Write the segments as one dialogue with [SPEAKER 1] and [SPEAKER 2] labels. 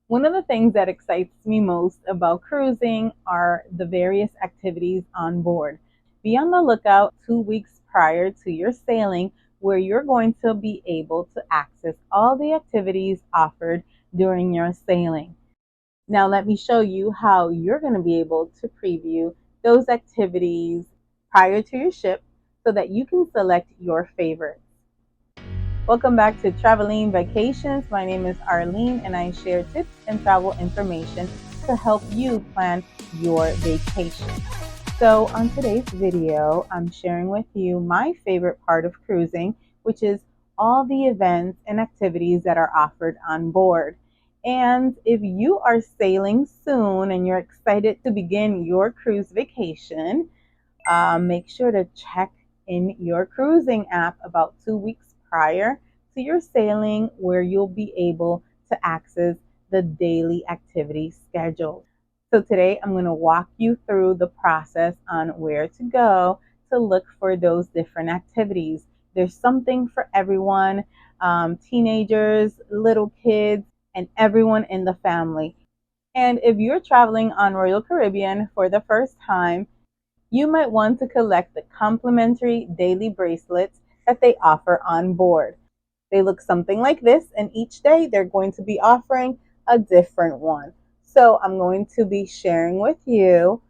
[SPEAKER 1] One of the things that excites me most about cruising are the various activities on board. Be on the lookout 2 weeks prior to your sailing, where you're going to be able to access all the activities offered during your sailing. Now, let me show you how you're going to be able to preview those activities prior to your ship so that you can select your favorites. Welcome back to Traveling Vacations. My name is Arlene and I share tips and travel information to help you plan your vacation. So on today's video, I'm sharing with you my favorite part of cruising, which is all the events and activities that are offered on board. And if you are sailing soon and you're excited to begin your cruise vacation, make sure to check in your cruising app about 2 weeks prior to your sailing, where you'll be able to access the daily activity schedule. So today I'm going to walk you through the process on where to go to look for those different activities. There's something for everyone, teenagers, little kids, and everyone in the family. And if you're traveling on Royal Caribbean for the first time, you might want to collect the complimentary daily bracelets that they offer on board. They look something like this, and each day they're going to be offering a different one. So I'm going to be sharing with you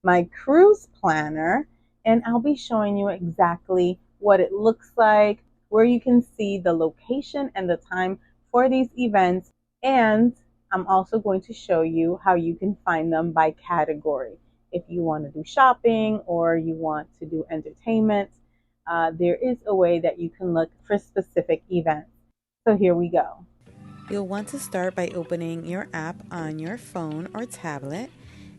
[SPEAKER 1] my cruise planner, and I'll be showing you exactly what it looks like, where you can see the location and the time for these events, and I'm also going to show you how you can find them by category. If you want to do shopping or you want to do entertainment, there is a way that you can look for specific events. So here we go.
[SPEAKER 2] You'll want to start by opening your app on your phone or tablet,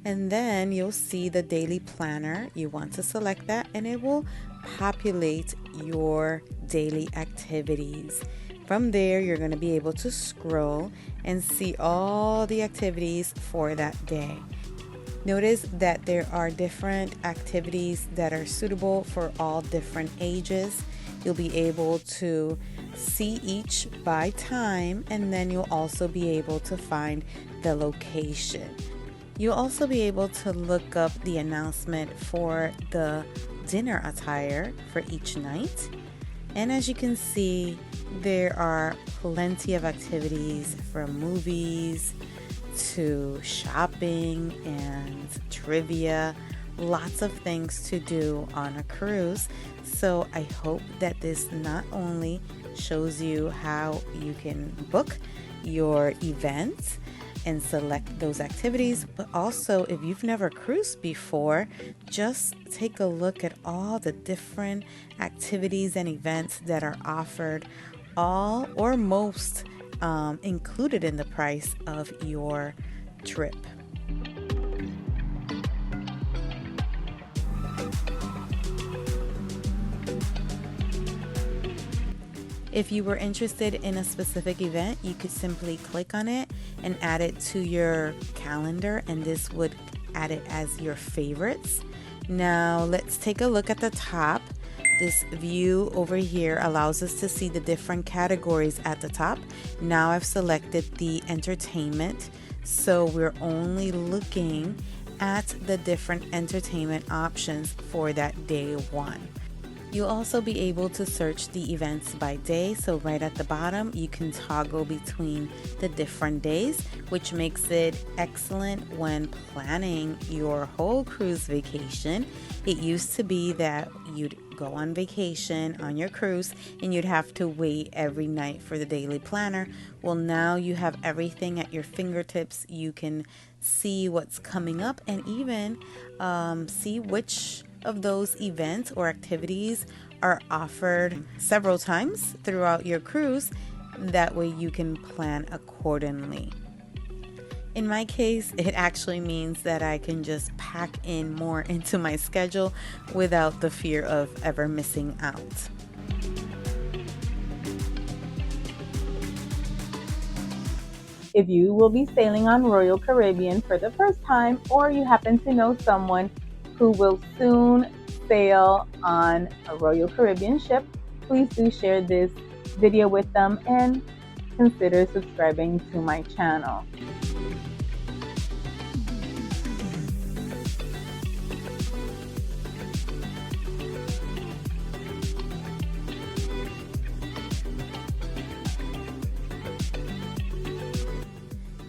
[SPEAKER 2] and then you'll see the daily planner. You want to select that, and it will populate your daily activities. From there, you're going to be able to scroll and see all the activities for that day. Notice that there are different activities that are suitable for all different ages. You'll be able to see each by time, and then you'll also be able to find the location. You'll also be able to look up the announcement for the dinner attire for each night. And as you can see, there are plenty of activities, from movies to shopping and trivia, lots of things to do on a cruise. So I hope that this not only shows you how you can book your events and select those activities, but also, if you've never cruised before, just take a look at all the different activities and events that are offered, all or most included in the price of your trip. If you were interested in a specific event, you could simply click on it and add it to your calendar, and this would add it as your favorites. Now let's take a look at the top. This view over here allows us to see the different categories at the top. Now I've selected the entertainment, so we're only looking at the different entertainment options for that day one. You'll also be able to search the events by day, so right at the bottom you can toggle between the different days, which makes it excellent when planning your whole cruise vacation. It used to be that you'd go on vacation on your cruise and you'd have to wait every night for the daily planner. Well, now you have everything at your fingertips. You can see what's coming up and even see which of those events or activities are offered several times throughout your cruise. That way you can plan accordingly. In my case, it actually means that I can just pack in more into my schedule without the fear of ever missing out.
[SPEAKER 1] If you will be sailing on Royal Caribbean for the first time, or you happen to know someone who will soon sail on a Royal Caribbean ship, please do share this video with them and consider subscribing to my channel.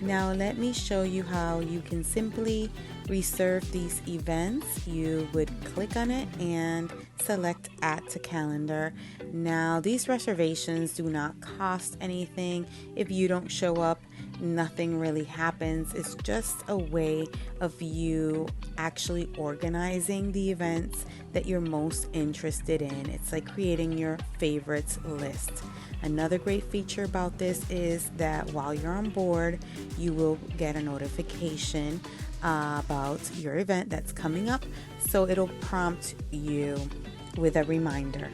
[SPEAKER 2] Now let me show you how you can simply reserve these events. You would click on it and select add to calendar. Now these reservations do not cost anything. If you don't show up, nothing really happens. It's just a way of you actually organizing the events that you're most interested in. It's like creating your favorites list. Another great feature about this is that while you're on board, you will get a notification about your event that's coming up, so it'll prompt you with a reminder.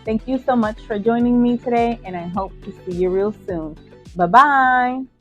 [SPEAKER 1] Thank you so much for joining me today, and I hope to see you real soon. Bye bye.